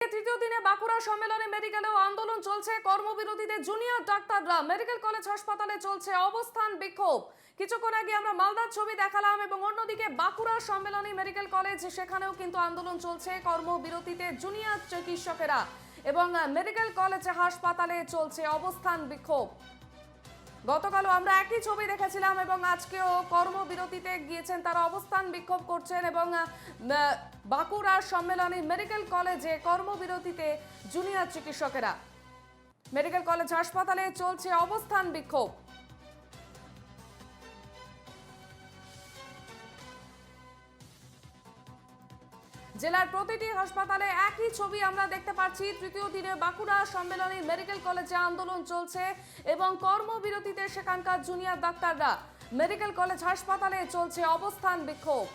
তৃতীয় দিনে বাঁকুড়া সম্মেলনে মেডিকেলেও আন্দোলন চলছে। কর্মবিরতিতে জুনিয়র ডাক্তাররা মেডিকেল কলেজ হাসপাতালে চলছে অবস্থান বিক্ষোভ। কিছুক্ষণ আগে আমরা মালদার ছবি দেখালাম এবং অন্যদিকে বাঁকুড়া সম্মেলনী মেডিকেল কলেজ সেখানেও কিন্তু আন্দোলন চলছে। কর্মবিরতিতে জুনিয়র চিকিৎসকেরা এবং মেডিকেল কলেজ হাসপাতালে চলছে অবস্থান বিক্ষোভ। গতকালও আমরা একই ছবি দেখেছিলাম এবং আজকেও কর্মবিরতিতে গিয়েছেন তারা, অবস্থান বিক্ষোভ করছেন এবং বাঁকুড়া সম্মেলনী মেডিকেল কলেজে কর্মবিরতিতে জুনিয়র চিকিৎসকেরা মেডিকেল কলেজ হাসপাতালে চলছে অবস্থান বিক্ষোভ। জেলার প্রতিটি হাসপাতালে একই ছবি আমরা দেখতে পাচ্ছি। তৃতীয় দিনে বাঁকুড়া সম্মেলনী মেডিকেল কলেজে আন্দোলন চলছে এবং কর্মবিরতিতে সেখানকার জুনিয়র ডাক্তাররা মেডিকেল কলেজ হাসপাতালে চলছে অবস্থান বিক্ষোভ।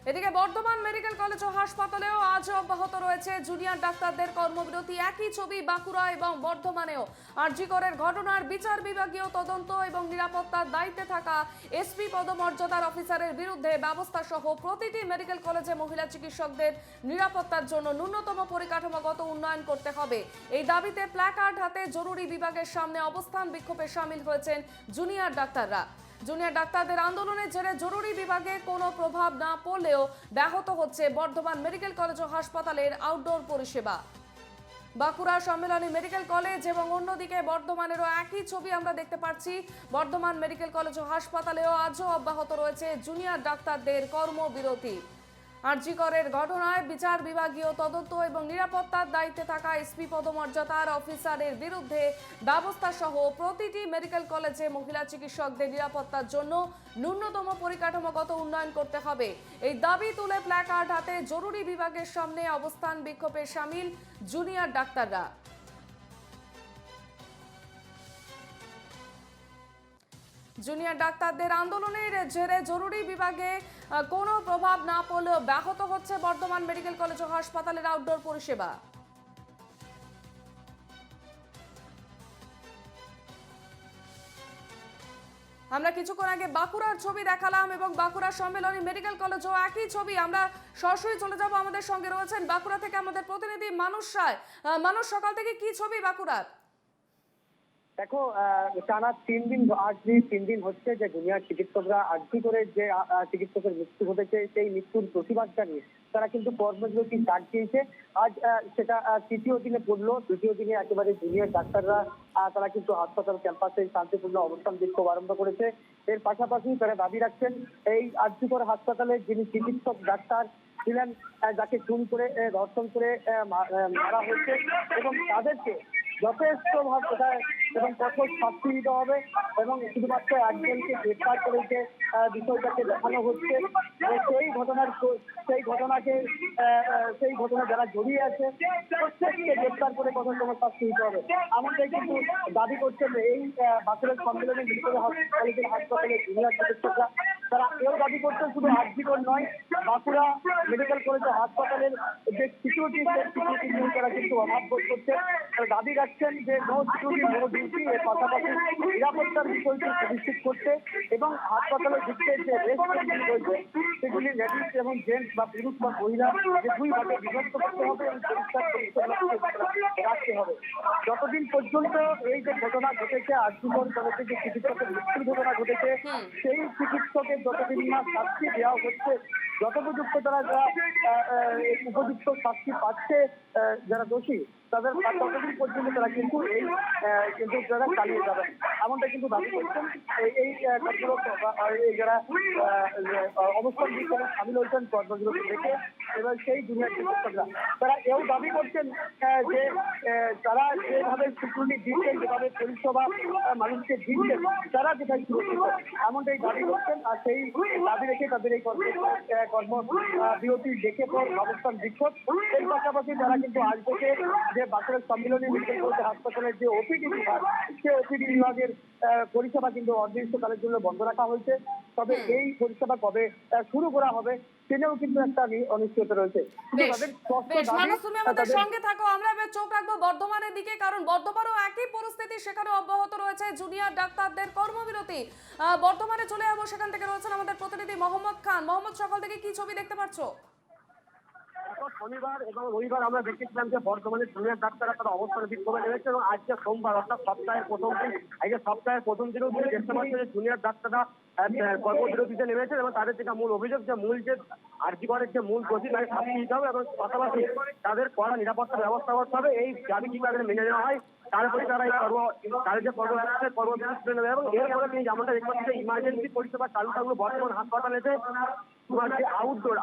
এদিকে বর্ধমান মেডিকেল কলেজ ও হাসপাতালেও আজ অব্যাহত রয়েছে জুনিয়র ডাক্তারদের কর্মবিরতি। একই ছবি বাঁকুড়া এবং বর্ধমানেও। আরজি করের ঘটনার বিচার বিভাগীয় তদন্ত এবং নিরাপত্তার দায়িত্বে থাকা এসপি পদমর্যাদার অফিসারের বিরুদ্ধে ব্যবস্থা সহ প্রতিটি মেডিকেল কলেজে মহিলা চিকিৎসকদের নিরাপত্তার জন্য ন্যূনতম পরিকাঠামোগত উন্নয়ন করতে হবে। এই দাবিতে প্ল্যাকার্ড হাতে জরুরি বিভাগের সামনে অবস্থান বিক্ষোভে সামিল হয়েছেন জুনিয়র ডাক্তাররা। জুনিয়র ডাক্তারদের আন্দোলনের জেরে জরুরি বিভাগে কোনো প্রভাব না পড়লেও ব্যাহত হচ্ছে বর্ধমান মেডিকেল কলেজ ও হাসপাতালের আউটডোর পরিষেবা। বাঁকুড়া সম্মেলনী মেডিকেল কলেজ এবং অন্যদিকে বর্ধমানেরও একই ছবি আমরা দেখতে পাচ্ছি। বর্ধমান মেডিকেল কলেজ ও হাসপাতালেও আজও অব্যাহত রয়েছে জুনিয়র ডাক্তারদের কর্মবিরতি। আরজি করের ঘটনায় বিচার বিভাগীয় তদন্ত এবং নিরাপত্তার দায়িত্বে থাকা এসপি পদমর্যাদার অফিসারের বিরুদ্ধে ব্যবস্থা সহ প্রতিটি মেডিকেল কলেজে মহিলা চিকিৎসকদের নিরাপত্তার জন্য ন্যূনতম পরিকাঠামোগত উন্নয়ন করতে হবে। এই দাবি তুলে প্ল্যাকার্ড হাতে জরুরি বিভাগের সামনে অবস্থান বিক্ষোভে সামিল জুনিয়র ডাক্তাররা। জুনিয়র ডাক্তারদের আন্দোলনের জেরে জরুরি বিভাগে কোনো প্রভাব না পড়লেও ব্যাহত হচ্ছে বর্ধমান মেডিকেল কলেজ ও হাসপাতালের আউটডোর পরিষেবা। আমরা কিছুক্ষণ আগে বাঁকুড়ার ছবি দেখালাম এবং বাঁকুড়া সম্মেলনী মেডিকেল কলেজও একই ছবি। আমরা সরাসরি চলে যাব, আমাদের সঙ্গে রয়েছেন বাঁকুড়া থেকে আমাদের প্রতিনিধি মানুষ রায়। মানুষ, সকাল থেকে কি ছবি বাঁকুড়ার? দেখো, টানা 3 দিন, আজ 3 দিন হচ্ছে যে জুনিয়র চিকিৎসকরা আরজি করে যে চিকিৎসকের মৃত্যু ঘটেছে সেই মৃত্যুর প্রতিবাদ জানিয়ে তারা কিন্তু কর্মবিরতির ডাক দিয়েছে। আজ সেটা তৃতীয় দিনে পড়লো। তৃতীয় দিনে একেবারে জুনিয়র ডাক্তাররা তারা কিন্তু হাসপাতাল ক্যাম্পাসে শান্তিপূর্ণ অবস্থান বিক্ষোভ আরম্ভ করেছে। এর পাশাপাশি তারা দাবি রাখছেন এই আরজি করে হাসপাতালে যিনি চিকিৎসক ডাক্তার ছিলেন, যাকে খুন করে ধর্ষণ করে মারা হয়েছে এবং তাদেরকে যথেষ্টভাবে এবং কঠোর শাস্তি দিতে হবে এবং শুধুমাত্র একজনকে গ্রেফতার করে যে বিষয়টাকে দেখানো হচ্ছে সেই ঘটনা যারা জড়িয়ে আছে প্রত্যেককে গ্রেফতার করে কঠোরতম শাস্তি দিতে হবে। এমনটাই কিন্তু দাবি করছেন এই বাঁকুড়ার সম্মেলনে মেডিকেল কলেজের হাসপাতালে জুনিয়র চিকিৎসকরা। তারা এও দাবি করছেন শুধু আরজিকর নয়, বাঁকুড়া মেডিকেল কলেজ ও হাসপাতালের যে সিকিউরিটি নিয়ে তারা কিন্তু অভাব বোধ করছে। তারা দাবি রাখছেন যে নো সিকিউরিটি নো ডিউটি, এর পাশাপাশি নিরাপত্তার বিষয়টি সুনিশ্চিত করতে এবং হাসপাতালের দিকে যে রেস্টুরেন্টগুলি রয়েছে সেগুলি লেডিস এবং জেন্টস বা পুরুষ বা মহিলা যে দুই ভাগে বিভক্ত করতে হবে এবং পরিষ্কার রাখতে হবে। যতদিন পর্যন্ত এই যে ঘটনা ঘটেছে আরজিকর কলেজে যে চিকিৎসকের মৃত্যুর ঘটনা ঘটেছে সেই চিকিৎসকের যতদিন না শাস্তি দেওয়া হচ্ছে, যথোপযুক্ত তারা যারা উপযুক্ত শাস্তি পাচ্ছে যারা দোষী তাদের ততদিন পর্যন্ত তারা কিন্তু তারা চালিয়ে যাবেন, এমনটা কিন্তু দাবি করছেন এই যারা অবস্থান বিক্ষোভে সামিল হয়েছেন কর্মবিরতি দেখে। এবার সেই জুনিয়র চিকিৎসকরা তারা এও দাবি করছেন যে তারা যেভাবে সিকিউরিটি দিচ্ছেন, যেভাবে পরিষেবা মানুষকে দিচ্ছেন, তারা যেটাই সুরক্ষিত, এমনটাই দাবি করছেন। আর সেই দাবি রেখে তাদের এই কর্মবিরতি দেখে পর অবস্থান বিক্ষোভ। এর পাশাপাশি তারা কিন্তু আজ থেকে যে বাঁকুড়ার সম্মিলনী মেডিকেল কলেজ হাসপাতালের যে ওপিডি বিভাগ, সেই ওপিডি বিভাগের পরিষেবা কিন্তু অনির্দিষ্টকালের জন্য বন্ধ রাখা হয়েছে। তবে এই পরিষেবা কবে শুরু করা হবে সেটাও কিন্তু একটা অনিশ্চয়তা রয়েছে। কিন্তু বেশ তাদের স্পষ্ট বেশ দাবি, মানুষ, তুমি আমাদের তাদের সঙ্গে থাকো। আমরা এবার চোখ রাখবো বর্ধমানের দিকে, কারণ বর্ধমানেও একই পরিস্থিতি, সেখানে অব্যাহত রয়েছে জুনিয়র ডাক্তারদের কর্মবিরতি। বর্ধমানে চলে যাবো, সেখান থেকে রয়েছেন আমাদের প্রতিনিধি মোহাম্মদ খান। মোহাম্মদ, সকাল থেকে কি ছবি দেখতে পাচ্ছ? শনিবার এবং রবিবার আমরা দেখেছিলাম যে বর্তমানে জুনিয়র ডাক্তাররা তারা অবস্থানে বিক্ষোভে নেমেছে এবং আজকে সোমবার অর্থাৎ সপ্তাহের প্রথম দিন, আজকে সপ্তাহের প্রথম দিনেও কিন্তু দেখতে পাচ্ছি যে জুনিয়র ডাক্তাররা কর্মবিরতিতে নেমেছে এবং তাদের যেটা মূল অভিযোগ যে আরজিকরের যে মূল দোষী তাকে শাস্তি দিতে হবে এবং পাশাপাশি তাদের কড়া নিরাপত্তা ব্যবস্থা করতে হবে। এই দাবি কি তাদের মেনে নেওয়া হয় তারপরে তারা এই তাদের যে কর্মবিরতি নেবে এবং এরপরে তিনি যেমনটা দেখতে পাচ্ছি ইমার্জেন্সি পরিষেবা চালু থাকলো বর্তমান হাসপাতালেতে। তোমার যে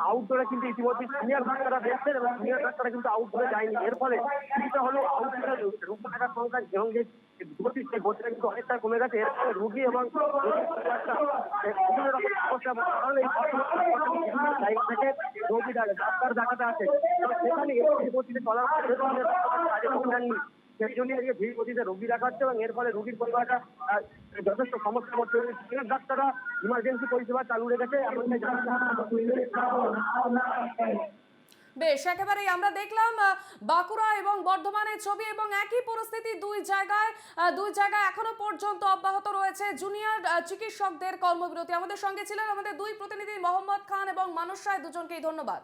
আউটডোরে কিন্তু ইতিমধ্যে সিনিয়র ডাক্তাররা দেখছেন এবং সিনিয়র ডাক্তাররা কিন্তু আউটডোরে যায়নি। এর ফলে কিছুটা হলেও আউটডোরে রোগী থাকার সংখ্যা এবং যে গতি সেই গতিটা কিন্তু অনেকটা কমে গেছে। এর ফলে রোগী এবং জায়গা থেকে রোগী ডাক্তার দেখাতে আসে সেখানে এই গতিতে চলার পরে সেই জন্য আজকে ধীর গতিতে রোগী দেখাচ্ছে এবং এর ফলে রোগীর পরিষেবাটা যথেষ্ট সমস্যা করতে হচ্ছে। সিনিয়র ডাক্তাররা ইমার্জেন্সি পরিষেবা চালু রেখেছে এমনটাই বেশ, একেবারেই আমরা দেখলাম বাঁকুড়া এবং বর্ধমানের ছবি, এবং একই পরিস্থিতি দুই জায়গায় এখনো পর্যন্ত অব্যাহত রয়েছে জুনিয়র চিকিৎসকদের কর্মবিরতি। আমাদের সঙ্গে ছিলেন আমাদের দুই প্রতিনিধি মোহাম্মদ খান এবং মানস রায়, দুজনকেই ধন্যবাদ।